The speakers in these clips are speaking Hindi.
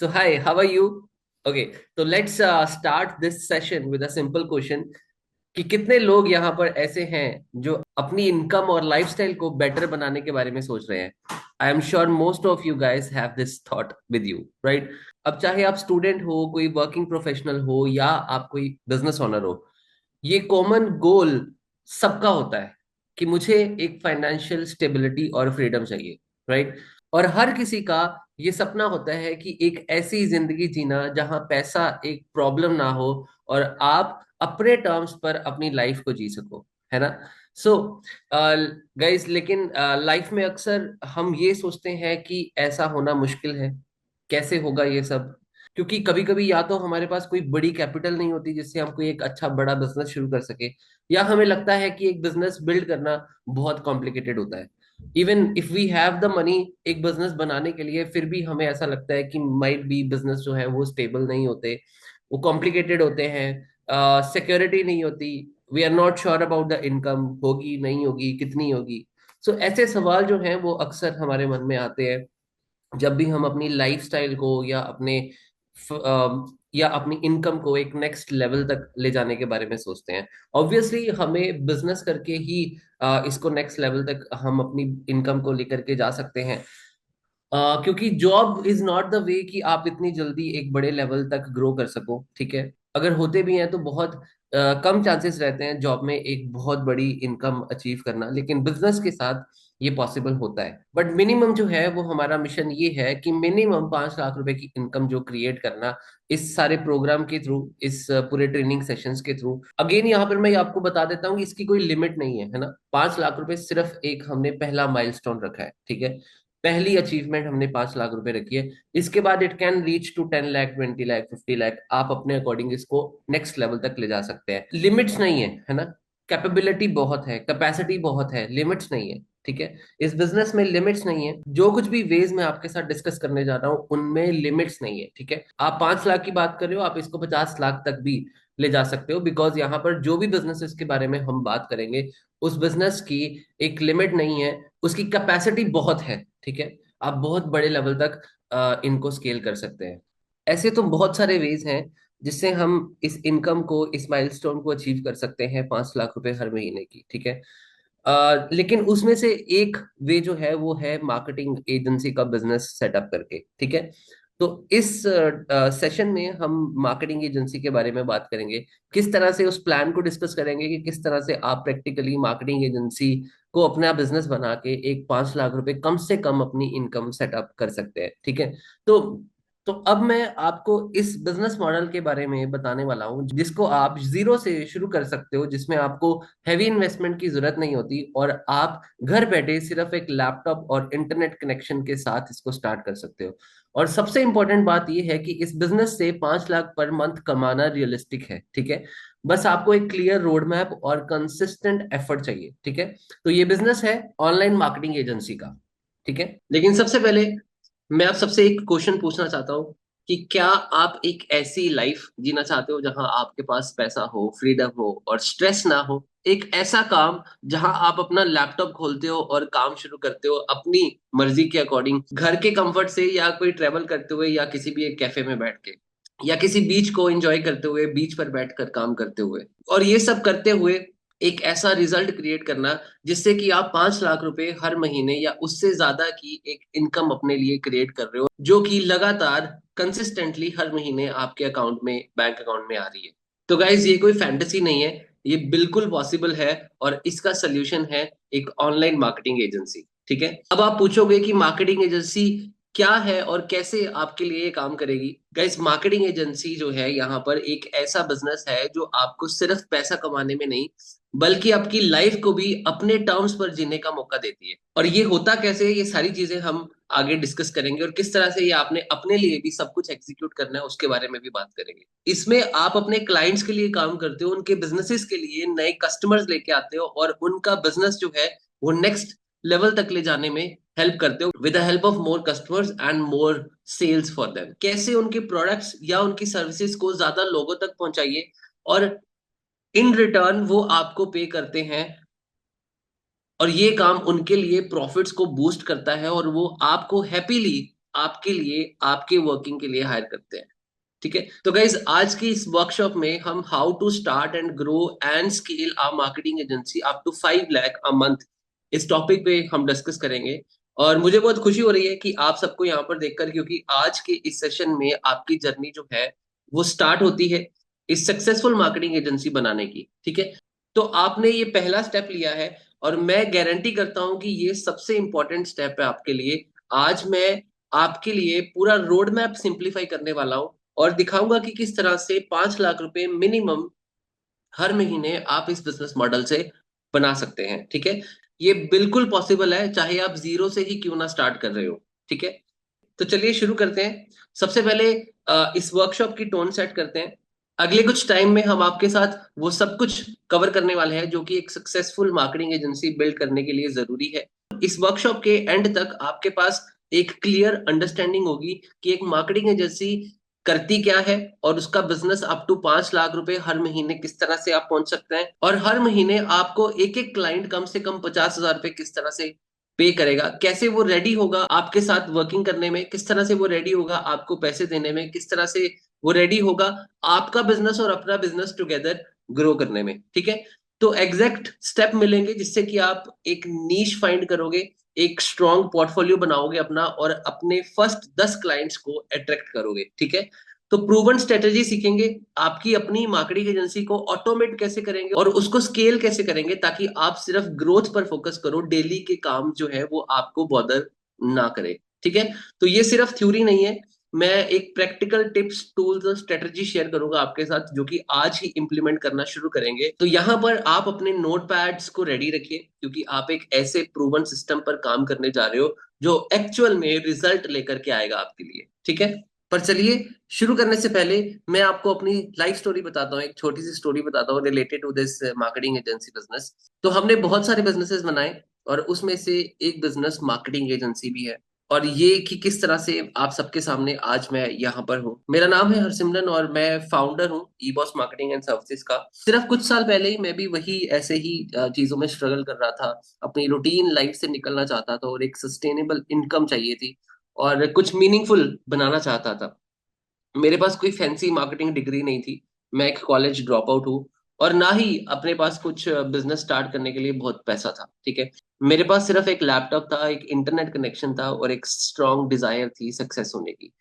So hi, how are you? Okay, so let's start this session with a simple question कि कितने लोग यहाँ पर ऐसे हैं जो अपनी इनकम और लाइफस्टाइल को बेटर बनाने के बारे में सोच रहे हैं। I am sure most of you guys have this thought with you, right? अब चाहे आप स्टूडेंट हो, कोई वर्किंग प्रोफेशनल हो या आप कोई बिजनेस ओनर हो, ये कॉमन गोल सबका होता है कि मुझे एक फाइनेंशियल स्टेबिलिटी और फ्रीडम चाहिए, राइट? और हर किसी का ये सपना होता है कि एक ऐसी जिंदगी जीना जहां पैसा एक प्रॉब्लम ना हो और आप अपने टर्म्स पर अपनी लाइफ को जी सको, है ना? सो गाइस, लेकिन लाइफ में अक्सर हम ये सोचते हैं कि ऐसा होना मुश्किल है, कैसे होगा ये सब? क्योंकि कभी कभी या तो हमारे पास कोई बड़ी कैपिटल नहीं होती जिससे हम कोई एक अच्छा बड़ा बिजनेस शुरू कर सके, या हमें लगता है कि एक बिजनेस बिल्ड करना बहुत कॉम्प्लिकेटेड होता है। Even if we have the money एक बिजनेस बनाने के लिए, फिर भी हमें ऐसा लगता है कि माइट बी बिजनेस जो है वो स्टेबल नहीं होते, वो कॉम्प्लिकेटेड होते हैं, सिक्योरिटी नहीं होती, we are not sure about the income, होगी नहीं होगी, कितनी होगी। सो ऐसे सवाल जो हैं वो अक्सर हमारे मन में आते हैं जब भी हम अपनी लाइफस्टाइल को या अपनी इनकम को एक नेक्स्ट लेवल तक ले जाने के बारे में सोचते हैं। ऑब्वियसली हमें बिजनेस करके ही इसको नेक्स्ट लेवल तक हम अपनी इनकम को लेकर के जा सकते हैं। क्योंकि job is not the way कि आप इतनी जल्दी एक बड़े लेवल तक ग्रो कर सको, ठीक है? अगर होते भी हैं तो बहुत कम चांसेस रहते हैं जॉब में एक बहुत बड़ी इनकम अचीव करना, लेकिन बिजनेस के साथ ये पॉसिबल होता है। बट मिनिमम जो है वो हमारा मिशन ये है कि मिनिमम 5 लाख रुपए की इनकम जो क्रिएट करना, इस सारे प्रोग्राम के थ्रू, इस पूरे ट्रेनिंग सेशंस के थ्रू। अगेन यहाँ पर मैं आपको बता देता हूँ कि इसकी कोई लिमिट नहीं है, है ना? 5 लाख रुपए सिर्फ एक हमने पहला माइलस्टोन रखा है, ठीक है? पहली अचीवमेंट हमने 5 लाख रुपए रखी है। इसके बाद it can reach to 10 lakh, 20 lakh, 50 lakh, आप अपने अकॉर्डिंग इसको नेक्स्ट लेवल तक ले जा सकते हैं। लिमिट्स नहीं है ना? कैपेबिलिटी बहुत है, कैपेसिटी बहुत है, लिमिट्स नहीं है, ठीक है? इस बिजनेस में लिमिट्स नहीं है। जो कुछ भी वेज मैं आपके साथ डिस्कस करने जा रहा हूँ उनमें लिमिट्स नहीं है, ठीक है? आप 5 लाख की बात कर रहे हो, आप इसको 50 लाख तक भी ले जा सकते हो, बिकॉज यहाँ पर जो भी बिजनेसेस के बारे में हम बात करेंगे उस बिजनेस की एक लिमिट नहीं है, उसकी कैपेसिटी बहुत है, ठीक है? आप बहुत बड़े लेवल तक इनको स्केल कर सकते हैं। ऐसे तो बहुत सारे वेज हैं जिससे हम इस इनकम को, इस माइलस्टोन को अचीव कर सकते हैं, 5 लाख रुपए हर महीने की, ठीक है? लेकिन उसमें से एक वे जो है वो है मार्केटिंग एजेंसी का बिजनेस सेटअप करके, ठीक है? तो इस सेशन में हम मार्केटिंग एजेंसी के बारे में बात करेंगे, किस तरह से उस प्लान को डिस्कस करेंगे कि किस तरह से आप प्रैक्टिकली मार्केटिंग एजेंसी को अपना बिजनेस बना के एक 5 लाख रुपए कम से कम अपनी इनकम सेटअप कर सकते हैं, ठीक है? तो तो अब मैं आपको इस बिजनेस मॉडल के बारे में बताने वाला हूँ जिसको आप जीरो से शुरू कर सकते हो, जिसमें आपको हैवी इन्वेस्टमेंट की जरूरत नहीं होती और आप घर बैठे सिर्फ एक लैपटॉप और इंटरनेट कनेक्शन के साथ इसको स्टार्ट कर सकते हो। और सबसे इंपॉर्टेंट बात यह है कि इस बिजनेस से 5 लाख पर मंथ कमाना रियलिस्टिक है, ठीक है? बस आपको एक क्लियर रोड मैप और कंसिस्टेंट एफर्ट चाहिए, ठीक है? तो ये बिजनेस है ऑनलाइन मार्केटिंग एजेंसी का, ठीक है? लेकिन सबसे पहले मैं आप सबसे एक क्वेश्चन पूछना चाहता हूँ कि क्या आप एक ऐसी लाइफ जीना चाहते हो जहां आपके पास पैसा हो, फ्रीडम हो और स्ट्रेस ना हो? एक ऐसा काम जहां आप अपना लैपटॉप खोलते हो और काम शुरू करते हो अपनी मर्जी के अकॉर्डिंग, घर के कंफर्ट से, या कोई ट्रेवल करते हुए, या किसी भी एक कैफे में बैठ के, या किसी बीच को एंजॉय करते हुए, बीच पर बैठकर काम करते हुए, और ये सब करते हुए एक ऐसा रिजल्ट क्रिएट करना जिससे कि आप 5 लाख रुपए हर महीने या उससे ज्यादा की एक इनकम अपने लिए क्रिएट कर रहे हो, जो कि लगातार कंसिस्टेंटली हर महीने आपके अकाउंट में, बैंक अकाउंट में आ रही है। तो गाइज, ये कोई फैंटेसी नहीं है, ये बिल्कुल पॉसिबल है। और इसका सोल्यूशन है एक ऑनलाइन मार्केटिंग एजेंसी, ठीक है? अब आप पूछोगे कि मार्केटिंग एजेंसी क्या है और कैसे आपके लिए ये काम करेगी। गाइस, मार्केटिंग एजेंसी जो है यहाँ पर एक ऐसा बिजनेस है जो आपको सिर्फ पैसा कमाने में नहीं, बल्कि आपकी लाइफ को भी अपने टर्म्स पर जीने का मौका देती है। और ये होता कैसे है, ये सारी चीजें हम आगे डिस्कस करेंगे, और किस तरह से ये आपने अपने लिए भी सब कुछ एग्जीक्यूट करना है उसके बारे में भी बात करेंगे। इसमें आप अपने क्लाइंट्स के लिए काम करते हो, उनके बिजनेसेस के लिए नए कस्टमर्स लेके आते हो और उनका बिजनेस जो है वो नेक्स्ट लेवल तक ले जाने में हेल्प करते हो with the help of more customers and more sales for them. कैसे उनके प्रोडक्ट्स या उनकी सर्विसेज को ज्यादा लोगों तक पहुंचाइए, और इन रिटर्न वो आपको पे करते हैं, और ये काम उनके लिए प्रॉफिट्स को बूस्ट करता है और वो आपको हैप्पीली आपके लिए, आपके वर्किंग के लिए हायर करते हैं। ठीक है, तो गाइज आज की इस वर्कशॉप में हम how to start and grow and scale our marketing agency up to 5 lakh a month, इस टॉपिक पे हम डिस्कस करेंगे। और मुझे बहुत खुशी हो रही है कि आप सबको यहाँ पर देखकर, क्योंकि आज के इस सेशन में आपकी जर्नी जो है वो स्टार्ट होती है इस सक्सेसफुल मार्केटिंग एजेंसी बनाने की। ठीक है, तो आपने ये पहला स्टेप लिया है, और मैं गारंटी करता हूं कि ये सबसे इंपॉर्टेंट स्टेप है आपके लिए। आज मैं आपके लिए पूरा रोड मैप सिंप्लीफाई करने वाला हूं और दिखाऊंगा कि किस तरह से 5 लाख रुपए मिनिमम हर महीने आप इस बिजनेस मॉडल से बना सकते हैं। ठीक है, ये बिल्कुल पॉसिबल है, चाहे आप जीरो से ही क्यों ना स्टार्ट कर रहे हो। ठीक है, तो चलिए शुरू करते हैं। सबसे पहले इस वर्कशॉप की टोन सेट करते हैं। अगले कुछ टाइम में हम आपके साथ वो सब कुछ कवर करने वाले हैं जो कि एक सक्सेसफुल मार्केटिंग एजेंसी बिल्ड करने के लिए जरूरी है। इस वर्कशॉप के एंड तक आपके पास एक क्लियर अंडरस्टैंडिंग होगी कि एक मार्केटिंग एजेंसी करती क्या है, और उसका बिजनेस अप टू 5 लाख रुपए हर महीने किस तरह से आप पहुंच सकते हैं, और हर महीने आपको एक एक क्लाइंट कम से कम 50,000 रुपए किस तरह से पे करेगा, कैसे वो रेडी होगा आपके साथ वर्किंग करने में, किस तरह से वो रेडी होगा आपको पैसे देने में, किस तरह से वो रेडी होगा आपका बिजनेस और अपना बिजनेस टुगेदर ग्रो करने में। ठीक है, तो एग्जैक्ट स्टेप मिलेंगे जिससे कि आप एक नीश फाइंड करोगे, एक स्ट्रॉन्ग पोर्टफोलियो बनाओगे अपना, और अपने फर्स्ट 10 क्लाइंट्स को अट्रैक्ट करोगे। ठीक है, तो प्रूवन स्ट्रेटेजी सीखेंगे, आपकी अपनी मार्केटिंग एजेंसी को ऑटोमेट कैसे करेंगे और उसको स्केल कैसे करेंगे, ताकि आप सिर्फ ग्रोथ पर फोकस करो, डेली के काम जो है वो आपको बॉदर ना करे। ठीक है, तो ये सिर्फ थ्योरी नहीं है, मैं एक प्रैक्टिकल टिप्स टूल्स और स्ट्रेटजी शेयर करूंगा आपके साथ जो कि आज ही इंप्लीमेंट करना शुरू करेंगे। तो यहाँ पर आप अपने नोट पैड्स को रेडी रखिए, क्योंकि आप एक ऐसे प्रूवन सिस्टम पर काम करने जा रहे हो जो एक्चुअल में रिजल्ट लेकर के आएगा आपके लिए। ठीक है, पर चलिए शुरू करने से पहले मैं आपको अपनी लाइफ स्टोरी बताता हूँ, एक छोटी सी स्टोरी बताता हूँ related to this marketing agency business. तो हमने बहुत सारे बिजनेसेस बनाए, और उसमें से एक बिजनेस मार्केटिंग एजेंसी भी है, और ये कि किस तरह से आप सबके सामने आज मैं यहाँ पर हूँ। मेरा नाम है हरसिमरन और मैं फाउंडर हूँ ईबॉस मार्केटिंग एंड सर्विसेज का। सिर्फ कुछ साल पहले ही मैं भी वही ऐसे ही चीजों में स्ट्रगल कर रहा था, अपनी रूटीन लाइफ से निकलना चाहता था और एक सस्टेनेबल इनकम चाहिए थी, और कुछ मीनिंगफुल बनाना चाहता था। मेरे पास कोई फैंसी मार्केटिंग डिग्री नहीं थी, मैं एक कॉलेज ड्रॉप आउट हूँ, और ना ही अपने पास कुछ बिजनेस स्टार्ट करने के लिए बहुत पैसा था। ठीक है, मेरे पास सिर्फ एक लैपटॉप था, एक इंटरनेट कनेक्शन था, और एक स्ट्रांग डिजायर थी सक्सेस होने की।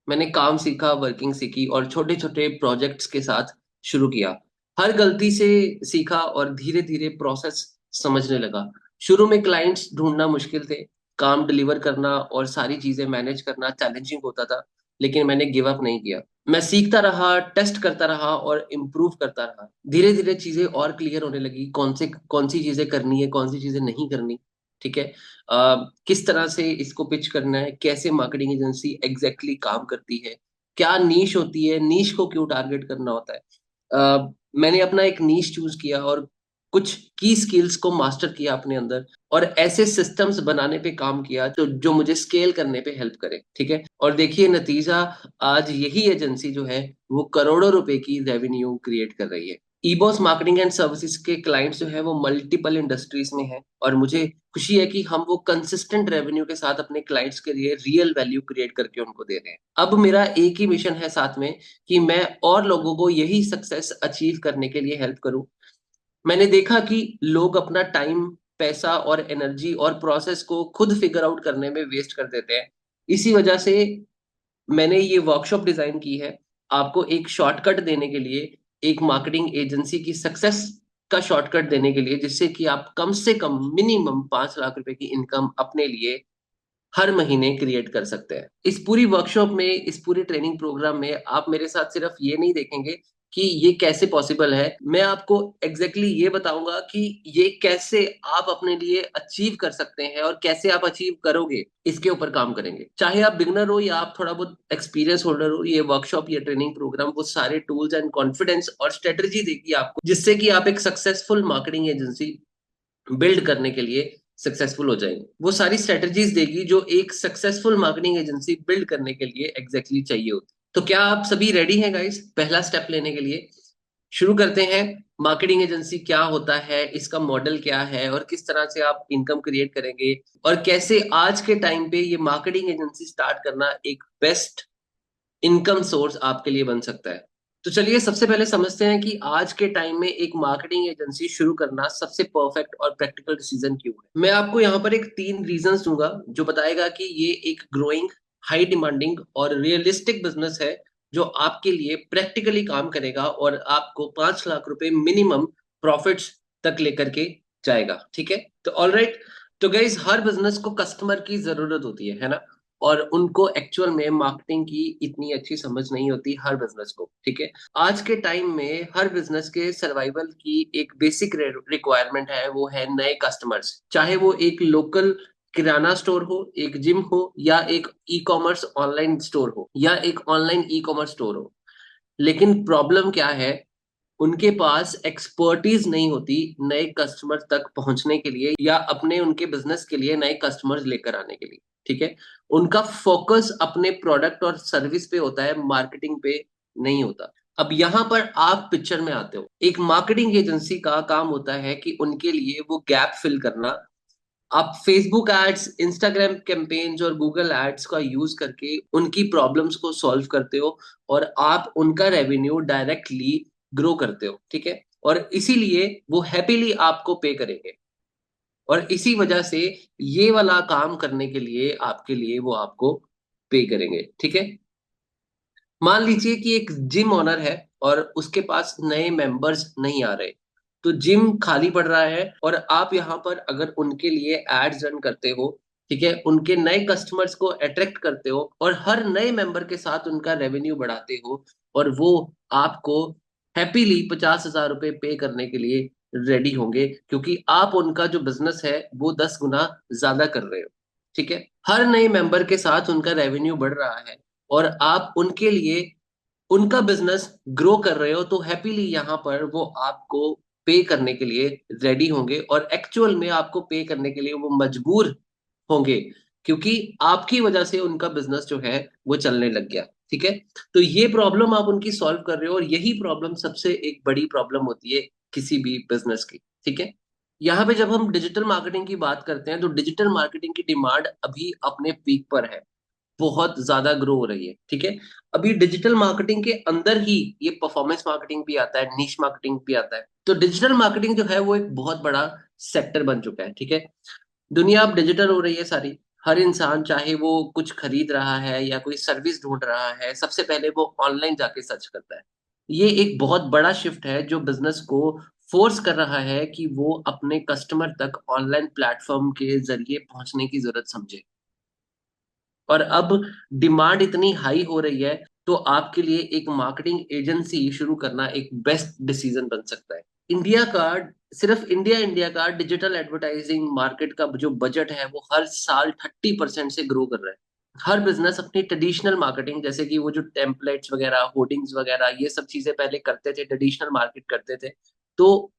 मैंने काम सीखा, वर्किंग सीखी, और छोटे छोटे प्रोजेक्ट्स के साथ शुरू किया। हर गलती से सीखा और धीरे धीरे प्रोसेस समझने लगा। शुरू में क्लाइंट्स ढूंढना मुश्किल थे, काम डिलीवर करना और सारी चीजें मैनेज करना चैलेंजिंग होता था, लेकिन मैंने गिव अप नहीं किया। मैं सीखता रहा, टेस्ट करता रहा और इम्प्रूव करता रहा। धीरे धीरे चीजें और क्लियर होने लगी, कौन सी चीजें करनी है, कौन सी चीजें नहीं करनी। ठीक है, किस तरह से इसको पिच करना है, कैसे मार्केटिंग एजेंसी एग्जैक्टली काम करती है, क्या नीश होती है, नीश को क्यों टारगेट करना होता है। मैंने अपना एक नीश चूज किया और कुछ की स्किल्स को मास्टर किया अपने अंदर, और ऐसे सिस्टम्स बनाने पे काम किया जो मुझे स्केल करने पे हेल्प करे। ठीक है, और देखिए नतीजा, आज यही एजेंसी जो है वो करोड़ों रुपए की रेवेन्यू क्रिएट कर रही है। ईबॉस मार्केटिंग एंड सर्विसेज के क्लाइंट्स जो है वो मल्टीपल इंडस्ट्रीज में है, और मुझे खुशी है कि हम वो कंसिस्टेंट रेवेन्यू के साथ अपने क्लाइंट्स के लिए रियल वैल्यू क्रिएट करके उनको दे रहे हैं। अब मेरा एक ही मिशन है साथ में, कि मैं और लोगों को यही सक्सेस अचीव करने के लिए हेल्प करूं। मैंने देखा कि लोग अपना टाइम, पैसा और एनर्जी और प्रोसेस को खुद फिगर आउट करने में वेस्ट कर देते हैं। इसी वजह से मैंने ये वर्कशॉप डिजाइन की है, आपको एक शॉर्टकट देने के लिए, एक मार्केटिंग एजेंसी की सक्सेस का शॉर्टकट देने के लिए, जिससे कि आप कम से कम मिनिमम 5 लाख रुपए की इनकम अपने लिए हर महीने क्रिएट कर सकते हैं। इस पूरी वर्कशॉप में, इस पूरे ट्रेनिंग प्रोग्राम में आप मेरे साथ सिर्फ ये नहीं देखेंगे कि ये कैसे पॉसिबल है, मैं आपको एग्जैक्टली ये बताऊंगा कि ये कैसे आप अपने लिए अचीव कर सकते हैं, और कैसे आप अचीव करोगे इसके ऊपर काम करेंगे। चाहे आप बिगनर हो या आप थोड़ा बहुत एक्सपीरियंस होल्डर हो, ये वर्कशॉप या ट्रेनिंग प्रोग्राम वो सारे टूल्स एंड कॉन्फिडेंस और स्ट्रेटेजी देगी आपको, जिससे कि आप एक सक्सेसफुल मार्केटिंग एजेंसी बिल्ड करने के लिए सक्सेसफुल हो जाएंगे। वो सारी स्ट्रेटजीज देगी जो एक सक्सेसफुल मार्केटिंग एजेंसी बिल्ड करने के लिए एग्जैक्टली चाहिए होती। तो क्या आप सभी रेडी हैं गाइस पहला स्टेप लेने के लिए? शुरू करते हैं। मार्केटिंग एजेंसी क्या होता है, इसका मॉडल क्या है, और किस तरह से आप इनकम क्रिएट करेंगे, और कैसे आज के टाइम पे ये मार्केटिंग एजेंसी स्टार्ट करना एक बेस्ट इनकम सोर्स आपके लिए बन सकता है। तो चलिए सबसे पहले समझते हैं कि आज के टाइम में एक मार्केटिंग एजेंसी शुरू करना सबसे परफेक्ट और प्रैक्टिकल डिसीजन क्यों है। मैं आपको यहाँ पर एक 3 रीजंस दूंगा जो बताएगा कि ये एक ग्रोइंग, हाई डिमांडिंग और रियलिस्टिक बिजनेस है जो आपके लिए प्रैक्टिकली काम करेगा और आपको 5 लाख रुपए मिनिमम प्रॉफिट्स तक लेकर के जाएगा। ठीक है, तो ऑल राइट। तो गाइज, हर बिजनेस को कस्टमर की जरूरत होती है ना, और उनको एक्चुअल में मार्केटिंग की इतनी अच्छी समझ नहीं होती हर बिजनेस को। ठीक है, आज के टाइम में हर बिजनेस के सर्वाइवल की एक बेसिक रिक्वायरमेंट है, वो है नए कस्टमर्स। चाहे वो एक लोकल किराना स्टोर हो, एक जिम हो, या एक ई कॉमर्स ऑनलाइन स्टोर हो, या एक ऑनलाइन ई कॉमर्स स्टोर हो। लेकिन प्रॉब्लम क्या है, उनके पास एक्सपर्टीज नहीं होती नए कस्टमर तक पहुंचने के लिए या अपने उनके बिजनेस के लिए नए कस्टमर्स लेकर आने के लिए। ठीक है, उनका फोकस अपने प्रोडक्ट और सर्विस पे होता है, मार्केटिंग पे नहीं होता। अब यहां पर आप पिक्चर में आते हो। एक मार्केटिंग एजेंसी का काम होता है कि उनके लिए वो गैप फिल करना। आप फेसबुक एड्स, इंस्टाग्राम कैंपेन्स और गूगल एड्स का यूज करके उनकी प्रॉब्लम्स को सॉल्व करते हो, और आप उनका रेवेन्यू डायरेक्टली ग्रो करते हो। ठीक है, और इसीलिए वो हैप्पीली आपको पे करेंगे, और इसी वजह से ये वाला काम करने के लिए आपके लिए वो आपको पे करेंगे। ठीक है, मान लीजिए कि एक जिम ओनर है और उसके पास नए मेंबर्स नहीं आ रहे, तो जिम खाली पड़ रहा है, और आप यहाँ पर अगर उनके लिए एड्स रन करते हो, ठीक है, उनके नए कस्टमर्स को अट्रैक्ट करते हो और हर नए मेंबर के साथ उनका रेवेन्यू बढ़ाते हो, और वो आपको हैप्पीली 50,000 रुपए पे करने के लिए रेडी होंगे, क्योंकि आप उनका जो बिजनेस है वो 10 गुना ज्यादा कर रहे हो। ठीक है, हर नए मेंबर के साथ उनका रेवेन्यू बढ़ रहा है, और आप उनके लिए उनका बिजनेस ग्रो कर रहे हो, तो हैप्पीली यहाँ पर वो आपको पे करने के लिए रेडी होंगे, और एक्चुअल में आपको पे करने के लिए वो मजबूर होंगे, क्योंकि आपकी वजह से उनका बिजनेस जो है वो चलने लग गया। ठीक है, तो ये प्रॉब्लम आप उनकी सॉल्व कर रहे हो, और यही प्रॉब्लम सबसे एक बड़ी प्रॉब्लम होती है किसी भी बिजनेस की। ठीक है, यहाँ पे जब हम डिजिटल मार्केटिंग की बात करते हैं, तो डिजिटल मार्केटिंग की डिमांड अभी अपने पीक पर है, बहुत ज्यादा ग्रो हो रही है। ठीक है, अभी डिजिटल मार्केटिंग के अंदर ही ये परफॉर्मेंस मार्केटिंग भी आता है, नीश मार्केटिंग भी आता है। तो डिजिटल मार्केटिंग जो है वो एक बहुत बड़ा सेक्टर बन चुका है। ठीक है, दुनिया अब डिजिटल हो रही है सारी। हर इंसान, चाहे वो कुछ खरीद रहा है या कोई सर्विस ढूंढ रहा है, सबसे पहले वो ऑनलाइन जाके सर्च करता है। ये एक बहुत बड़ा शिफ्ट है जो बिजनेस को फोर्स कर रहा है कि वो अपने कस्टमर तक ऑनलाइन प्लेटफॉर्म के जरिए पहुंचने की जरूरत समझे। और अब डिमांड इतनी हाई हो रही है, तो आपके लिए एक मार्केटिंग एजेंसी शुरू करना एक बेस्ट डिसीजन बन सकता है। इंडिया का, सिर्फ इंडिया का डिजिटल एडवर्टाइजिंग मार्केट का जो बजट है वो हर साल 30% से ग्रो कर रहा है। हर बिजनेस अपनी ट्रेडिशनल मार्केटिंग, जैसे कि वो जो टेम्पलेट्स वगैरह, होर्डिंग्स वगैरह, ये सब चीजें पहले करते थे, ट्रेडिशनल मार्केट करते थे, तो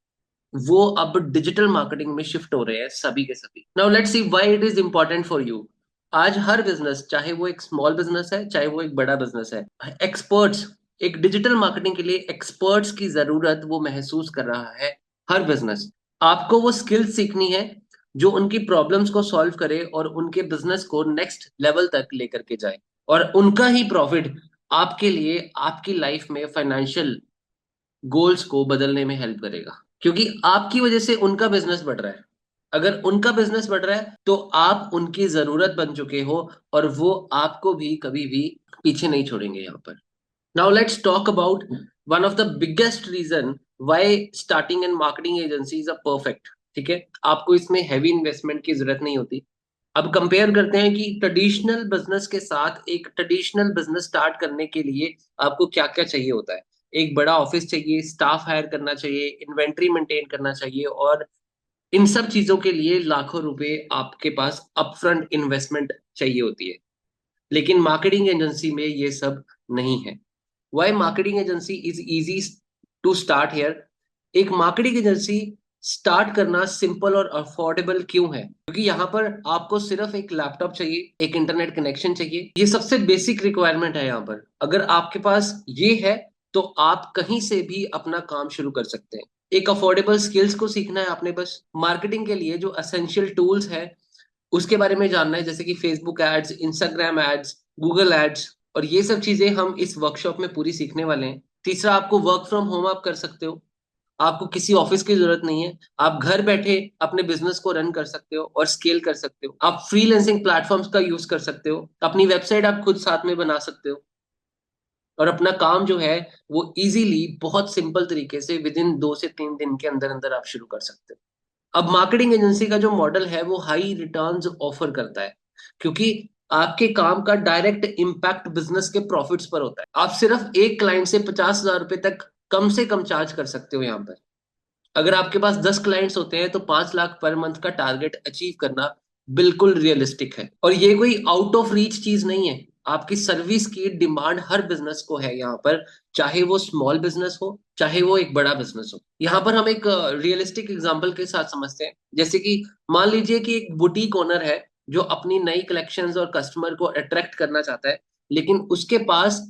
वो अब डिजिटल मार्केटिंग में शिफ्ट हो रहे हैं सभी के सभी। Now let's see why it is important for you. आज हर बिजनेस, चाहे वो एक स्मॉल बिजनेस है चाहे वो एक बड़ा बिजनेस है, एक्सपर्ट्स, एक डिजिटल मार्केटिंग के लिए एक्सपर्ट्स की जरूरत वो महसूस कर रहा है। हर बिजनेस, आपको वो स्किल्स सीखनी है जो उनकी प्रॉब्लम्स को सॉल्व करे और उनके बिजनेस को नेक्स्ट लेवल तक लेकर के जाए, और उनका ही प्रॉफिट आपके लिए आपकी लाइफ में फाइनेंशियल गोल्स को बदलने में हेल्प करेगा, क्योंकि आपकी वजह से उनका बिजनेस बढ़ रहा है। अगर उनका बिजनेस बढ़ रहा है तो आप उनकी जरूरत बन चुके हो, और वो आपको भी कभी भी पीछे नहीं छोड़ेंगे यहाँ पर। Now let's talk about one of the biggest reason why starting and marketing agencies are perfect. ठीक है, आपको इसमें हैवी इन्वेस्टमेंट की जरूरत नहीं होती। अब कंपेयर करते हैं कि ट्रेडिशनल बिजनेस के साथ एक ट्रेडिशनल बिजनेस स्टार्ट करने के लिए आपको क्या क्या चाहिए होता है। एक बड़ा ऑफिस चाहिए, स्टाफ हायर करना चाहिए, इन्वेंट्री मेंटेन करना चाहिए, और इन सब चीजों के लिए लाखों रुपए आपके पास अपफ्रंट इन्वेस्टमेंट चाहिए होती है। लेकिन मार्केटिंग एजेंसी में ये सब नहीं है। Why marketing agency is easy to start here. एक मार्केटिंग एजेंसी स्टार्ट करना सिंपल और अफोर्डेबल क्यों है, क्योंकि यहाँ पर आपको सिर्फ एक लैपटॉप चाहिए, एक इंटरनेट कनेक्शन चाहिए। ये सबसे बेसिक रिक्वायरमेंट है यहाँ पर। अगर आपके पास ये है तो आप कहीं से भी अपना काम शुरू कर सकते हैं। एक अफोर्डेबल स्किल्स को सीखना है आपने, बस मार्केटिंग के लिए जो असेंशियल टूल्स है उसके बारे में जानना है, जैसे कि Facebook ads, Instagram ads, Google ads, और ये सब चीजें हम इस वर्कशॉप में पूरी सीखने वाले हैं। तीसरा, आपको वर्क फ्रॉम होम आप कर सकते हो, आपको किसी ऑफिस की जरूरत नहीं है, आप घर बैठे अपने बिजनेस को रन कर सकते हो और स्केल कर सकते हो। आप फ्रीलांसिंग प्लेटफॉर्म्स का यूज कर सकते हो, अपनी वेबसाइट आप खुद साथ में बना सकते हो, और अपना काम जो है वो इजीली बहुत सिंपल तरीके से विद इन 2 से 3 दिन के अंदर अंदर आप शुरू कर सकते हो। अब मार्केटिंग एजेंसी का जो मॉडल है वो हाई रिटर्न्स ऑफर करता है, क्योंकि आपके काम का डायरेक्ट इम्पैक्ट बिजनेस के प्रॉफिट्स पर होता है। आप सिर्फ एक क्लाइंट से 50,000 रुपए तक कम से कम चार्ज कर सकते हो यहाँ पर। अगर आपके पास 10 क्लाइंट्स होते हैं तो 5 लाख पर मंथ का टारगेट अचीव करना बिल्कुल रियलिस्टिक है। और ये कोई आउट ऑफ रीच चीज नहीं है, आपकी सर्विस की डिमांड हर बिजनेस को है यहाँ पर, चाहे वो स्मॉल बिजनेस हो चाहे वो एक बड़ा बिजनेस हो। यहाँ पर हम एक रियलिस्टिक एग्जांपल के साथ समझते हैं, जैसे कि मान लीजिए कि एक बुटीक ओनर है जो अपनी नई कलेक्शंस और कस्टमर को अट्रैक्ट करना चाहता है, लेकिन उसके पास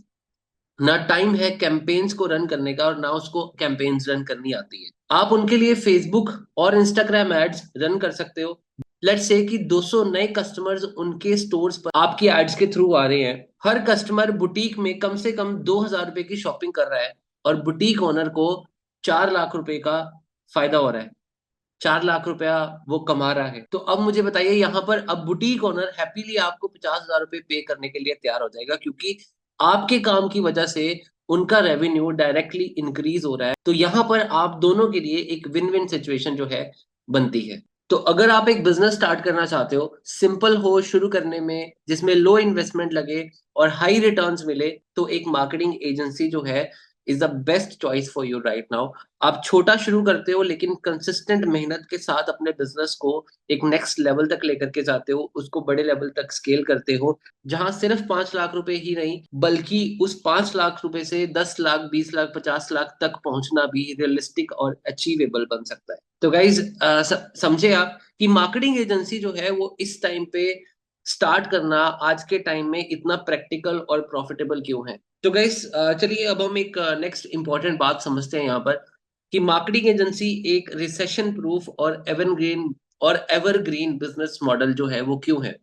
ना टाइम है कैंपेन्स को रन करने का और ना उसको कैंपेन्स रन करनी आती है। आप उनके लिए फेसबुक और इंस्टाग्राम एड्स रन कर सकते हो। लेट्स से कि 200 नए कस्टमर्स उनके स्टोर्स पर आपकी एड्स के थ्रू आ रहे हैं। हर कस्टमर बुटीक में कम से कम 2,000 रुपए की शॉपिंग कर रहा है, और बुटीक ओनर को 4 लाख रुपए का फायदा हो रहा है। 4 लाख रुपया वो कमा रहा है। तो अब मुझे बताइए, यहाँ पर अब बुटीक ओनर हैप्पीली आपको 50,000 रुपए पे करने के लिए तैयार हो जाएगा, क्योंकि आपके काम की वजह से उनका रेवेन्यू डायरेक्टली इंक्रीज हो रहा है। तो यहाँ पर आप दोनों के लिए एक विन विन सिचुएशन जो है बनती है। तो अगर आप एक बिजनेस स्टार्ट करना चाहते हो, सिंपल हो शुरू करने में, जिसमें लो इन्वेस्टमेंट लगे और हाई रिटर्न्स मिले, तो एक मार्केटिंग एजेंसी जो है is the best choice for you right now. आप छोटा शुरू करते हो लेकिन कंसिस्टेंट मेहनत के साथ अपने बिजनेस को एक नेक्स्ट लेवल तक लेकर के जाते हो, उसको बड़े लेवल तक स्केल करते हो, जहां सिर्फ 5 लाख रुपए ही नहीं बल्कि उस 5 लाख रुपए से 10 लाख, 20 लाख, 50 लाख तक पहुंचना भी रियलिस्टिक और अचीवेबल बन सकता है। तो गाइज, समझे आप कि मार्केटिंग एजेंसी जो है वो इस टाइम पे स्टार्ट करना आज के टाइम में इतना प्रैक्टिकल और प्रॉफिटेबल क्यों है। तो गाइस, चलिए अब हम एक नेक्स्ट इंपॉर्टेंट बात समझते हैं यहाँ पर, कि मार्केटिंग एजेंसी एक रिसेशन प्रूफ और एवरग्रीन बिजनेस मॉडल जो है वो क्यों है।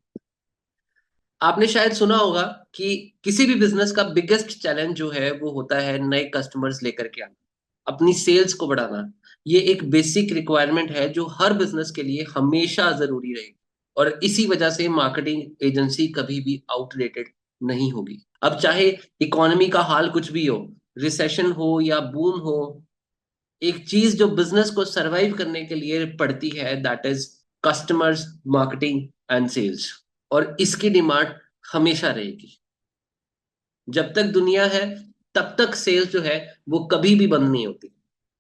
आपने शायद सुना होगा कि किसी भी बिजनेस का बिगेस्ट चैलेंज जो है वो होता है नए कस्टमर्स लेकर के आना, अपनी सेल्स को बढ़ाना। ये एक बेसिक रिक्वायरमेंट है जो हर बिजनेस के लिए हमेशा जरूरी रहेगी, और इसी वजह से मार्केटिंग एजेंसी कभी भी आउटडेटेड नहीं होगी। अब चाहे इकोनॉमी का हाल कुछ भी हो, रिसेशन हो या बूम हो, एक चीज जो बिजनेस को सरवाइव करने के लिए पड़ती है, that is customers, marketing and sales. और इसकी डिमांड हमेशा रहेगी। जब तक दुनिया है तब तक सेल्स जो है वो कभी भी बंद नहीं होती,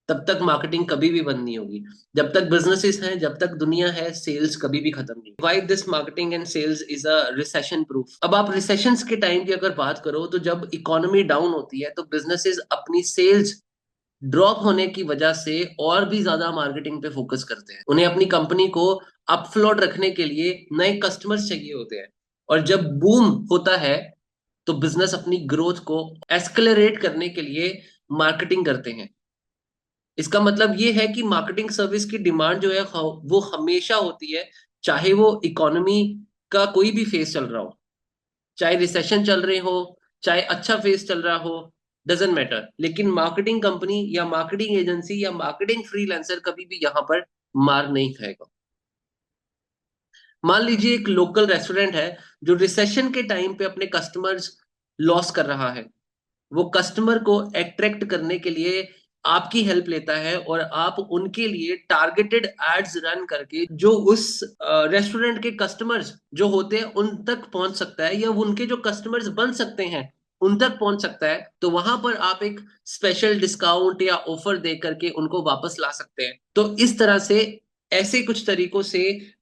तब तक मार्केटिंग कभी भी बंद नहीं होगी। जब तक बिजनेसेस हैं, जब तक दुनिया है, सेल्स कभी भी खत्म नहीं। Why this marketing and sales is a recession proof. अब आप रिसेशंस के टाइम की अगर बात करो, तो जब इकोनॉमी डाउन होती है तो बिजनेसेस अपनी सेल्स ड्रॉप होने की वजह से और भी ज्यादा मार्केटिंग पे फोकस करते हैं। उन्हें अपनी कंपनी को अपफ्लोट रखने के लिए नए कस्टमर्स चाहिए होते हैं। और जब बूम होता है तो बिजनेस अपनी ग्रोथ को एस्केलरेट करने के लिए मार्केटिंग करते हैं। इसका मतलब ये है कि मार्केटिंग सर्विस की डिमांड जो है वो हमेशा होती है, चाहे वो इकोनॉमी का कोई भी फेस चल रहा हो, चाहे रिसेशन चल रहे हो, चाहे अच्छा फेस चल रहा हो, डजेंट मैटर। लेकिन मार्केटिंग कंपनी या मार्केटिंग एजेंसी या मार्केटिंग फ्रीलांसर कभी भी यहाँ पर मार नहीं खाएगा। मान लीजिए एक लोकल रेस्टोरेंट है जो रिसेशन के टाइम पे अपने कस्टमर्स लॉस कर रहा है। वो कस्टमर को अट्रैक्ट करने के लिए आपकी हेल्प लेता है, और आप उनके लिए टारगेटेड एड्स रन करके जो उस रेस्टोरेंट के कस्टमर्स जो होते हैं उन तक पहुंच सकता है, या उनके जो कस्टमर्स बन सकते हैं उन तक पहुंच सकता है। तो वहां पर आप एक स्पेशल डिस्काउंट या ऑफर दे करके उनको वापस ला सकते हैं। तो इस तरह से, ऐसे कुछ तरीकों से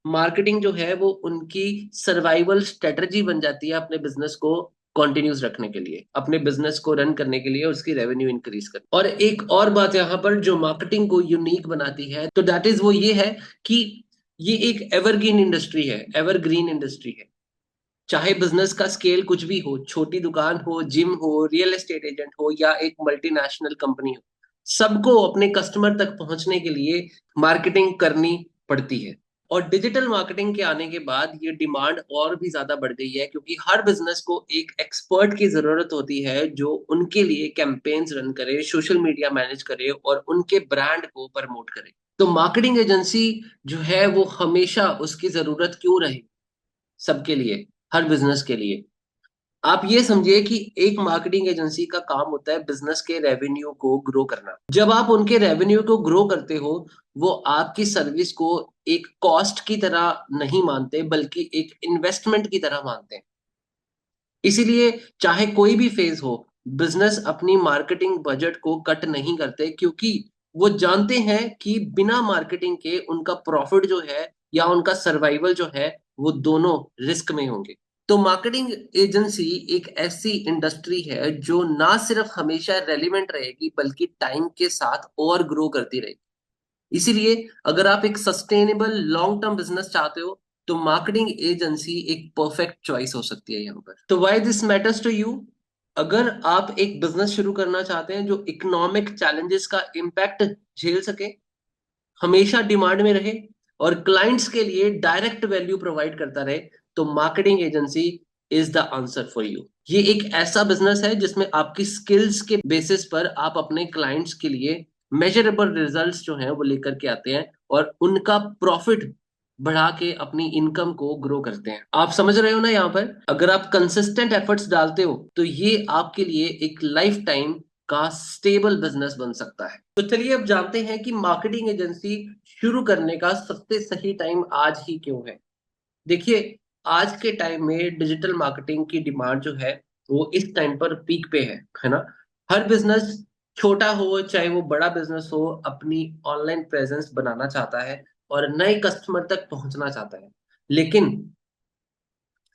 मार्केटिंग जो है वो उनकी सर्वाइवल स्ट्रेटजी बन जाती है, अपने बिजनेस को कॉन्टिन्यूस रखने के लिए, अपने बिजनेस को रन करने के लिए, उसकी रेवेन्यू इंक्रीज कर। और एक और बात यहाँ पर जो मार्केटिंग को यूनिक बनाती है, तो दैट इज वो ये है कि ये एक एवरग्रीन इंडस्ट्री है, एवरग्रीन इंडस्ट्री है। चाहे बिजनेस का स्केल कुछ भी हो, छोटी दुकान हो, जिम हो, रियल एस्टेट एजेंट हो या एक मल्टीनेशनल कंपनी हो, सबको अपने कस्टमर तक पहुंचने के लिए मार्केटिंग करनी पड़ती है। और डिजिटल मार्केटिंग के आने के बाद ये डिमांड और भी ज्यादा बढ़ गई है, क्योंकि हर बिजनेस को एक एक्सपर्ट की जरूरत होती है जो उनके लिए कैंपेन्स रन करे, सोशल मीडिया मैनेज करे और उनके ब्रांड को प्रमोट करे। तो मार्केटिंग एजेंसी जो है वो हमेशा उसकी जरूरत क्यों रहे सबके लिए, हर बिजनेस के लिए। आप ये समझिए कि एक मार्केटिंग एजेंसी का काम होता है बिजनेस के रेवेन्यू को ग्रो करना। जब आप उनके रेवेन्यू को ग्रो करते हो, वो आपकी सर्विस को एक कॉस्ट की तरह नहीं मानते बल्कि एक इन्वेस्टमेंट की तरह मानते हैं। इसीलिए चाहे कोई भी फेज हो, बिजनेस अपनी मार्केटिंग बजट को कट नहीं करते, क्योंकि वो जानते हैं कि बिना मार्केटिंग के उनका प्रॉफिट जो है या उनका सर्वाइवल जो है वो दोनों रिस्क में होंगे। तो मार्केटिंग एजेंसी एक ऐसी इंडस्ट्री है जो ना सिर्फ हमेशा रेलिवेंट रहेगी बल्कि टाइम के साथ और ग्रो करती रहेगी। इसीलिए अगर आप एक सस्टेनेबल लॉन्ग टर्म बिजनेस चाहते हो तो मार्केटिंग एजेंसी एक परफेक्ट चॉइस हो सकती है यहाँ पर। तो why this matters to you? अगर आप एक बिजनेस शुरू करना चाहते हैं जो इकोनॉमिक चैलेंजेस का इम्पैक्ट झेल सके, हमेशा डिमांड में रहे और क्लाइंट्स के लिए डायरेक्ट वैल्यू प्रोवाइड करता रहे, तो marketing agency is the answer for you. ये एक ऐसा बिजनेस है जिसमें आपकी स्किल्स के बेसिस पर आप अपने क्लाइंट्स के लिए मेजरेबल रिजल्ट्स जो हैं वो लेकर के आते हैं और उनका प्रॉफिट बढ़ा के अपनी इनकम को ग्रो करते हैं। आप समझ रहे हो ना? यहाँ पर अगर आप कंसिस्टेंट एफर्ट्स डालते हो तो ये आपके लिए एक लाइफ टाइम का स्टेबल बिजनेस बन सकता है। तो चलिए अब जानते हैं कि मार्केटिंग एजेंसी शुरू करने का सबसे सही टाइम आज ही क्यों है। देखिए, आज के टाइम में डिजिटल मार्केटिंग की डिमांड जो है वो इस टाइम पर पीक पे है ना? हर बिजनेस, छोटा हो चाहे वो बड़ा बिजनेस हो, अपनी ऑनलाइन प्रेजेंस बनाना चाहता है और नए कस्टमर तक पहुंचना चाहता है। लेकिन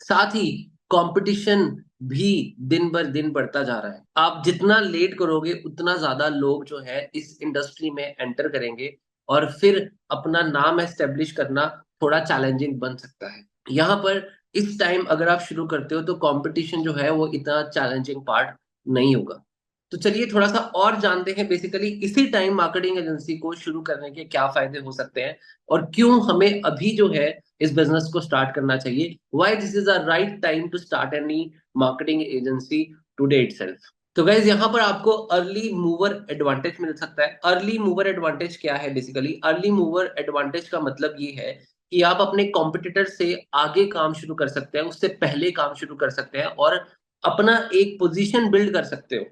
साथ ही कंपटीशन भी दिन बर दिन बढ़ता जा रहा है। आप जितना लेट करोगे उतना ज्यादा लोग जो है इस इंडस्ट्री में एंटर करेंगे और फिर अपना नाम एस्टेब्लिश करना थोड़ा चैलेंजिंग बन सकता है। यहाँ पर इस टाइम अगर आप शुरू करते हो तो कंपटीशन जो है वो इतना चैलेंजिंग पार्ट नहीं होगा। तो चलिए थोड़ा सा और जानते हैं बेसिकली इसी टाइम मार्केटिंग एजेंसी को शुरू करने के क्या फायदे हो सकते हैं और क्यों हमें अभी जो है इस बिजनेस को स्टार्ट करना चाहिए। Why this is a right time to start any marketing agency today itself. तो गाइज यहाँ पर आपको अर्ली मूवर एडवांटेज मिल सकता है। अर्ली मूवर एडवांटेज क्या है? बेसिकली अर्ली मूवर एडवांटेज का मतलब ये है कि आप अपने कॉम्पिटिटर से आगे काम शुरू कर सकते हैं, उससे पहले काम शुरू कर सकते हैं और अपना एक पोजीशन बिल्ड कर सकते हो।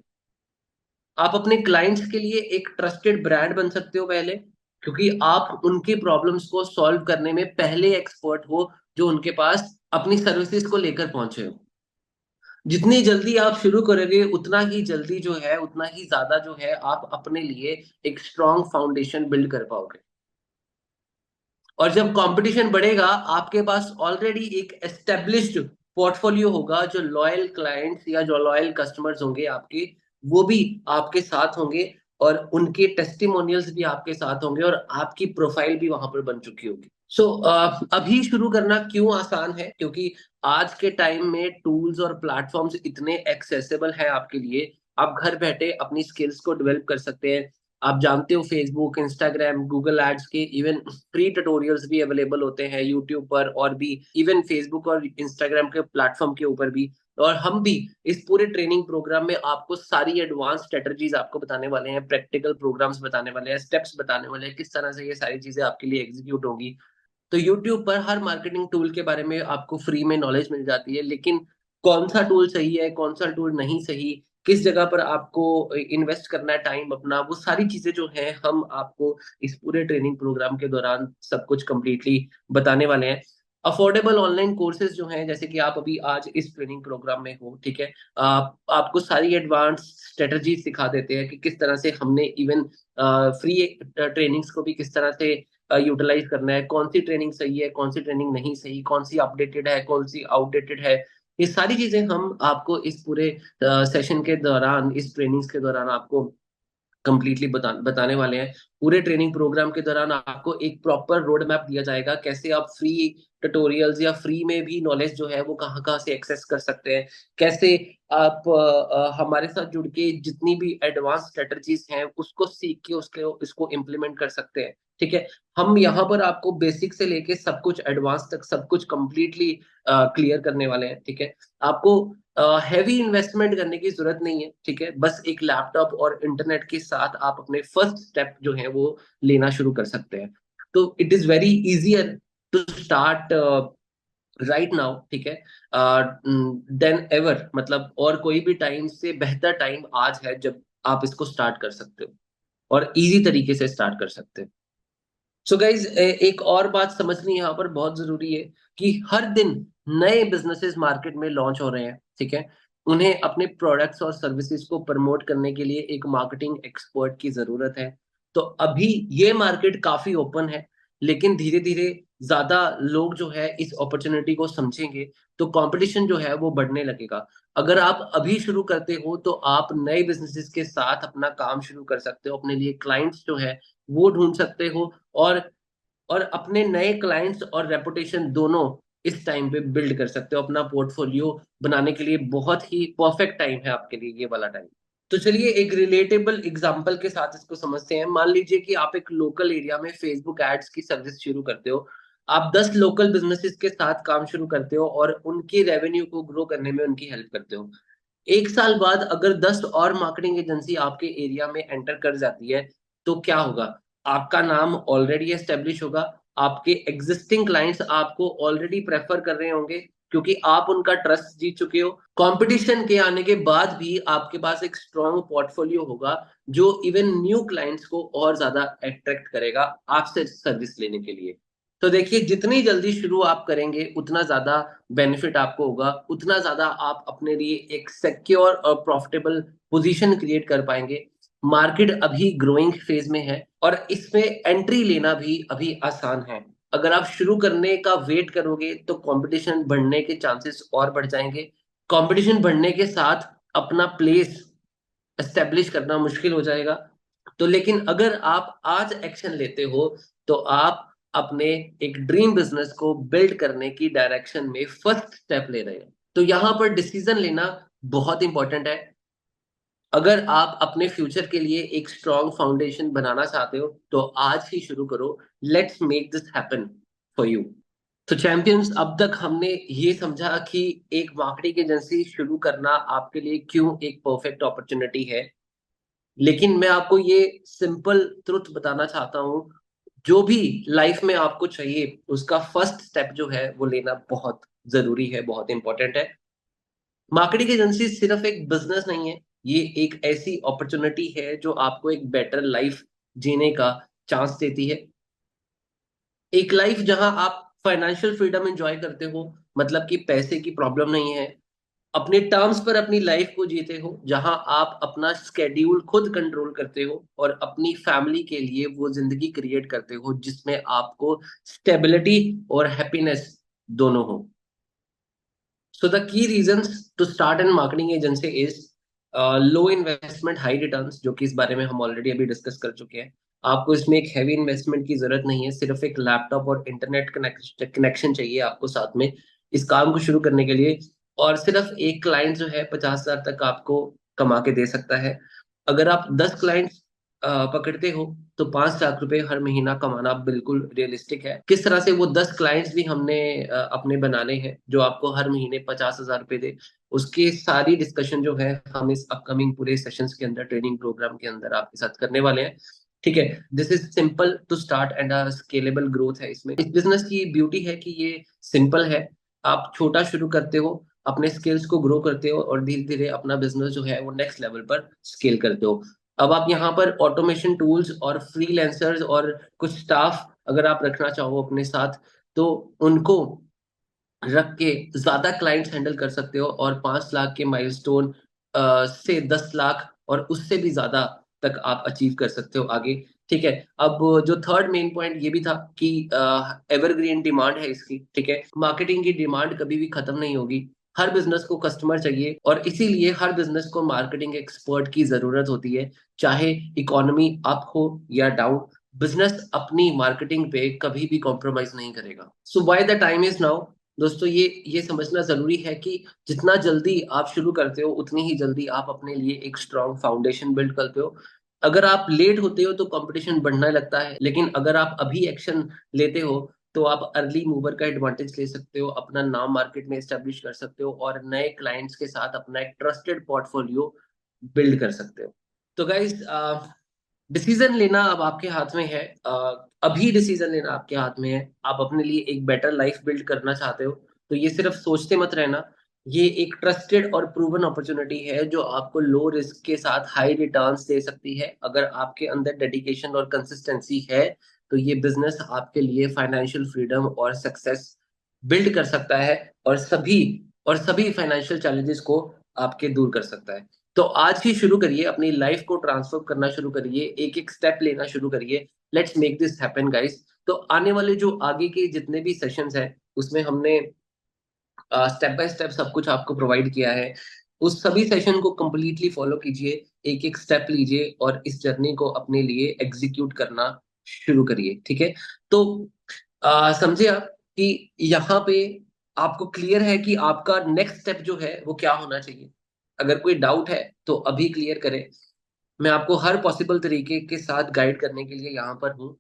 आप अपने क्लाइंट्स के लिए एक ट्रस्टेड ब्रांड बन सकते हो पहले, क्योंकि आप उनकी प्रॉब्लम्स को सॉल्व करने में पहले एक्सपर्ट हो जो उनके पास अपनी सर्विसेज को लेकर पहुंचे हो। जितनी जल्दी आप शुरू करोगे उतना ही जल्दी जो है, उतना ही ज्यादा जो है आप अपने लिए एक स्ट्रॉन्ग फाउंडेशन बिल्ड कर पाओगे। और जब कंपटीशन बढ़ेगा आपके पास ऑलरेडी एक एस्टेब्लिश्ड पोर्टफोलियो होगा, जो लॉयल क्लाइंट्स या जो लॉयल कस्टमर्स होंगे आपके, वो भी आपके साथ होंगे और उनके टेस्टिमोनियल्स भी आपके साथ होंगे और आपकी प्रोफाइल भी वहां पर बन चुकी होगी। सो अभी शुरू करना क्यों आसान है? क्योंकि आज के टाइम में टूल्स और प्लेटफॉर्म्स इतने एक्सेसिबल हैं आपके लिए। आप घर बैठे अपनी स्किल्स को डेवलप कर सकते हैं। आप जानते हो फेसबुक, इंस्टाग्राम, गूगल एड्स के इवन फ्री ट्यूटोरियल्स भी अवेलेबल होते हैं यूट्यूब पर, और भी इवन फेसबुक और इंस्टाग्राम के प्लेटफॉर्म के ऊपर भी। और हम भी इस पूरे ट्रेनिंग प्रोग्राम में आपको सारी एडवांस स्ट्रेटजीज आपको बताने वाले हैं, प्रैक्टिकल प्रोग्राम्स बताने वाले हैं, स्टेप्स बताने वाले हैं, किस तरह से ये सारी चीजें आपके लिए एग्जीक्यूट होगी। तो यूट्यूब पर हर मार्केटिंग टूल के बारे में आपको फ्री में नॉलेज मिल जाती है, लेकिन कौन सा टूल सही है, कौन सा टूल नहीं सही, किस जगह पर आपको इन्वेस्ट करना है टाइम अपना, वो सारी चीजें जो है हम आपको इस पूरे ट्रेनिंग प्रोग्राम के दौरान सब कुछ कंप्लीटली बताने वाले हैं। अफोर्डेबल ऑनलाइन कोर्सेज जो हैं, जैसे कि आप अभी आज इस ट्रेनिंग प्रोग्राम में हो, ठीक है, आप आपको सारी एडवांस स्ट्रेटजी सिखा देते हैं कि किस तरह से हमने इवन फ्री ट्रेनिंग्स को भी किस तरह से यूटिलाइज करना है, कौन सी ट्रेनिंग सही है, कौन सी ट्रेनिंग नहीं सही, कौन सी अपडेटेड है, कौन सी आउटडेटेड है। ये सारी चीजें हम आपको इस पूरे सेशन के दौरान, इस ट्रेनिंग्स के दौरान आपको कंप्लीटली बताने वाले हैं। पूरे ट्रेनिंग प्रोग्राम के दौरान आपको एक प्रॉपर रोड मैप दिया जाएगा, कैसे आप फ्री ट्यूटोरियल्स या फ्री में भी नॉलेज जो है वो कहाँ कहाँ से एक्सेस कर सकते हैं, कैसे आप हमारे साथ जुड़ के जितनी भी एडवांस स्ट्रेटजीज हैं उसको सीख के उसके इसको इम्प्लीमेंट कर सकते हैं। ठीक है, हम यहाँ पर आपको बेसिक से लेके सब कुछ एडवांस तक सब कुछ कंप्लीटली क्लियर करने वाले हैं। ठीक है, आपको हैवी इन्वेस्टमेंट करने की जरूरत नहीं है। ठीक है, बस एक लैपटॉप और इंटरनेट के साथ आप अपने फर्स्ट स्टेप जो है वो लेना शुरू कर सकते हैं। तो it is very easier to start right now. ठीक है, देन एवर, मतलब और कोई भी टाइम से बेहतर टाइम आज है जब आप इसको स्टार्ट कर सकते हो और इजी तरीके से स्टार्ट कर सकते हो। सो गाइज, एक और बात समझनी यहाँ पर बहुत जरूरी है कि हर दिन नए बिजनेसेस मार्केट में लॉन्च हो रहे हैं। ठीक है, उन्हें अपने प्रोडक्ट्स और सर्विसेज को प्रमोट करने के लिए एक मार्केटिंग एक्सपर्ट की जरूरत है। तो अभी ये मार्केट काफी ओपन है, लेकिन धीरे धीरे ज्यादा लोग जो है इस अपॉर्चुनिटी को समझेंगे, तो कंपटीशन जो है वो बढ़ने लगेगा। अगर आप अभी शुरू करते हो तो आप नए बिजनेसेस के साथ अपना काम शुरू कर सकते हो, अपने लिए क्लाइंट्स जो है वो ढूंढ सकते हो, और और अपने नए क्लाइंट्स और रेपुटेशन दोनों इस टाइम पे बिल्ड कर सकते हो। अपना पोर्टफोलियो बनाने के लिए बहुत ही परफेक्ट टाइम है आपके लिए ये वाला टाइम। तो चलिए एक रिलेटेबल एग्जांपल के साथ इसको समझते हैं। मान लीजिए कि आप एक लोकल एरिया में फेसबुक एड्स की सर्विस शुरू करते हो। आप 10 लोकल बिजनेसेस के साथ काम शुरू करते हो और उनकी रेवेन्यू को ग्रो करने में उनकी हेल्प करते हो। एक साल बाद अगर 10 और मार्केटिंग एजेंसी आपके एरिया में एंटर कर जाती है, तो क्या होगा? आपका नाम ऑलरेडी एस्टेब्लिश होगा, आपके एग्जिस्टिंग क्लाइंट्स आपको ऑलरेडी प्रेफर कर रहे होंगे क्योंकि आप उनका ट्रस्ट जीत चुके हो। कंपटीशन के आने के बाद भी आपके पास एक स्ट्रॉन्ग पोर्टफोलियो होगा जो इवन न्यू क्लाइंट्स को और ज्यादा अट्रैक्ट करेगा आपसे सर्विस लेने के लिए। तो देखिए, जितनी जल्दी शुरू आप करेंगे उतना ज्यादा बेनिफिट आपको होगा, उतना ज्यादा आप अपने लिए एक सिक्योर और प्रॉफिटेबल पोजीशन क्रिएट कर पाएंगे। मार्केट अभी ग्रोइंग फेज में है और इसमें एंट्री लेना भी अभी आसान है। अगर आप शुरू करने का वेट करोगे तो कंपटीशन बढ़ने के चांसेस और बढ़ जाएंगे। कंपटीशन बढ़ने के साथ अपना प्लेस एस्टेब्लिश करना मुश्किल हो जाएगा। तो लेकिन अगर आप आज एक्शन लेते हो तो आप अपने एक ड्रीम बिजनेस को बिल्ड करने की डायरेक्शन में फर्स्ट स्टेप ले रहे हैं। तो यहाँ पर डिसीजन लेना बहुत इंपॉर्टेंट है। अगर आप अपने फ्यूचर के लिए एक स्ट्रॉन्ग फाउंडेशन बनाना चाहते हो तो आज ही शुरू करो। Let's make this happen for you. तो चैंपियंस, अब तक हमने ये समझा कि एक मार्केटिंग एजेंसी शुरू करना आपके लिए क्यों एक परफेक्ट अपॉर्चुनिटी है। लेकिन मैं आपको ये सिंपल ट्रुथ बताना चाहता हूँ, जो भी लाइफ में आपको चाहिए उसका फर्स्ट स्टेप जो है वो लेना बहुत जरूरी है, बहुत इंपॉर्टेंट है। मार्केटिंग एजेंसी सिर्फ एक बिजनेस नहीं है, ये एक ऐसी अपॉर्चुनिटी है जो आपको एक बेटर लाइफ जीने का चांस देती है। एक लाइफ जहां आप फाइनेंशियल फ्रीडम एंजॉय करते हो, मतलब कि पैसे की प्रॉब्लम नहीं है, अपने टर्म्स पर अपनी लाइफ को जीते हो, जहां आप अपना स्केड्यूल खुद कंट्रोल करते हो और अपनी फैमिली के लिए वो जिंदगी क्रिएट करते हो जिसमें आपको स्टेबिलिटी और हैप्पीनेस दोनों हो। So the key reasons to start an marketing agency is low investment high returns, जो कि इस बारे में हम ऑलरेडी अभी डिस्कस कर चुके हैं। आपको इसमें एक हैवी इन्वेस्टमेंट की जरूरत नहीं है, सिर्फ एक लैपटॉप और इंटरनेट कनेक्शन चाहिए आपको साथ में इस काम को शुरू करने के लिए। और सिर्फ एक क्लाइंट जो है 50,000 तक आपको कमा के दे सकता है। अगर आप 10 क्लाइंट्स पकड़ते हो तो 5 लाख रुपए हर महीना कमाना बिल्कुल रियलिस्टिक है। किस तरह से वो 10 क्लाइंट्स भी हमने अपने बनाने हैं जो आपको हर महीने 50,000 रुपए दे, उसकी सारी डिस्कशन जो है हम इस अपकमिंग पूरे सेशंस के अंदर, ट्रेनिंग प्रोग्राम के अंदर आपके साथ करने वाले हैं। ठीक है, this is simple to start and scalable growth है इसमें। इस बिजनेस की ब्यूटी है कि ये सिंपल है। आप छोटा शुरू करते हो, अपने स्किल्स को ग्रो करते हो और धीरे धीरे अपना बिजनेस जो है वो नेक्स्ट लेवल पर स्केल करते हो। अब आप यहाँ पर ऑटोमेशन टूल्स और फ्रीलांसर्स और कुछ स्टाफ अगर आप रखना चाहो अपने साथ, तो उनको रख के ज्यादा क्लाइंट्स हैंडल कर सकते हो और 5 लाख के माइलस्टोन से 10 लाख और उससे भी ज्यादा तक आप अचीव कर सकते हो आगे। ठीक है, अब जो थर्ड मेन पॉइंट ये भी था कि एवरग्रीन डिमांड है इसकी। ठीक है, मार्केटिंग की डिमांड कभी भी खत्म नहीं होगी। हर बिजनेस को कस्टमर चाहिए और इसीलिए हर बिजनेस को मार्केटिंग एक्सपर्ट की जरूरत होती है। चाहे इकोनॉमी अप हो या डाउन, बिजनेस अपनी मार्केटिंग पे कभी भी कॉम्प्रोमाइज नहीं करेगा। So why the time is now. दोस्तों, ये समझना जरूरी है कि जितना जल्दी आप शुरू करते हो उतनी ही जल्दी आप अपने लिए एक स्ट्रांग फाउंडेशन बिल्ड करते हो। अगर आप लेट होते हो तो कंपटीशन बढ़ने लगता है, लेकिन अगर आप अभी एक्शन लेते हो तो आप अर्ली मूवर का एडवांटेज ले सकते हो, अपना नाम मार्केट में एस्टेब्लिश कर सकते हो और नए क्लाइंट्स के साथ अपना एक ट्रस्टेड पोर्टफोलियो बिल्ड कर सकते हो। तो गाइज, डिसीजन लेना अब आपके हाथ में है। अभी डिसीजन लेना आपके हाथ में है। आप अपने लिए एक बेटर लाइफ बिल्ड करना चाहते हो तो ये सिर्फ सोचते मत रहना। ये एक ट्रस्टेड और प्रूवन अपॉर्चुनिटी है जो आपको लो रिस्क के साथ हाई रिटर्न्स दे सकती है। अगर आपके अंदर डेडिकेशन और कंसिस्टेंसी है तो ये बिजनेस आपके लिए फाइनेंशियल फ्रीडम और सक्सेस बिल्ड कर सकता है और सभी फाइनेंशियल चैलेंजेस को आपके दूर कर सकता है। तो आज ही शुरू करिए, अपनी लाइफ को ट्रांसफॉर्म करना शुरू करिए, एक एक स्टेप लेना शुरू करिए। Let's make this happen guys. तो आने वाले जो आगे के जितने भी सेशंस हैं उसमें हमने स्टेप बाय स्टेप सब कुछ आपको प्रोवाइड किया है। उस सभी सेशन को कंप्लीटली फॉलो कीजिए, एक एक स्टेप लीजिए और इस जर्नी को अपने लिए एग्जीक्यूट करना शुरू करिए। ठीक है? तो समझे आप कि यहाँ पे आपको क्लियर है कि आपका नेक्स्ट स्टेप जो है वो क्या होना चाहिए। अगर कोई डाउट है तो अभी क्लियर करें। मैं आपको हर पॉसिबल तरीके के साथ गाइड करने के लिए यहाँ पर हूँ।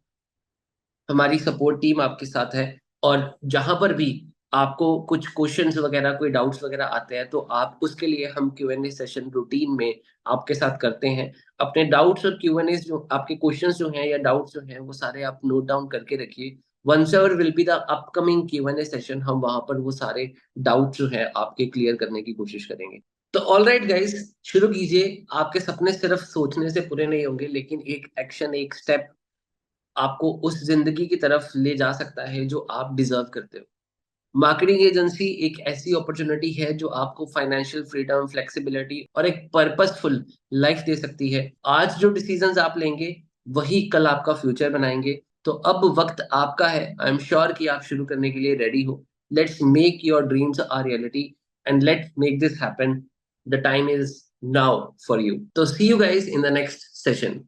हमारी सपोर्ट टीम आपके साथ है। और जहां पर भी आपको कुछ क्वेश्चंस वगैरह, कोई डाउट्स वगैरह आते हैं तो आप उसके लिए हम Q&A सेशन रूटीन में आपके साथ करते हैं। अपने डाउट्स और Q&A जो आपके क्वेश्चंस जो हैं या डाउट्स जो हैं वो सारे आप नोट डाउन करके रखिए। Once ever will be the upcoming Q&A session, हम वहां पर वो सारे डाउट जो है आपके क्लियर करने की कोशिश करेंगे। तो ऑल राइट गाइस, शुरू कीजिए। आपके सपने सिर्फ सोचने से पूरे नहीं होंगे, लेकिन एक एक्शन, एक स्टेप आपको उस जिंदगी की तरफ ले जा सकता है जो आप डिजर्व करते हो। मार्केटिंग एजेंसी एक ऐसी अपॉर्चुनिटी है जो आपको फाइनेंशियल फ्रीडम, फ्लेक्सिबिलिटी और एक पर्पसफुल लाइफ दे सकती है। आज जो डिसीजंस आप लेंगे वही कल आपका फ्यूचर बनाएंगे। तो अब वक्त आपका है। आई एम श्योर कि आप शुरू करने के लिए रेडी हो। Let's make your dreams a reality and let's make this happen. The time is now for you. तो see you guys in the next session.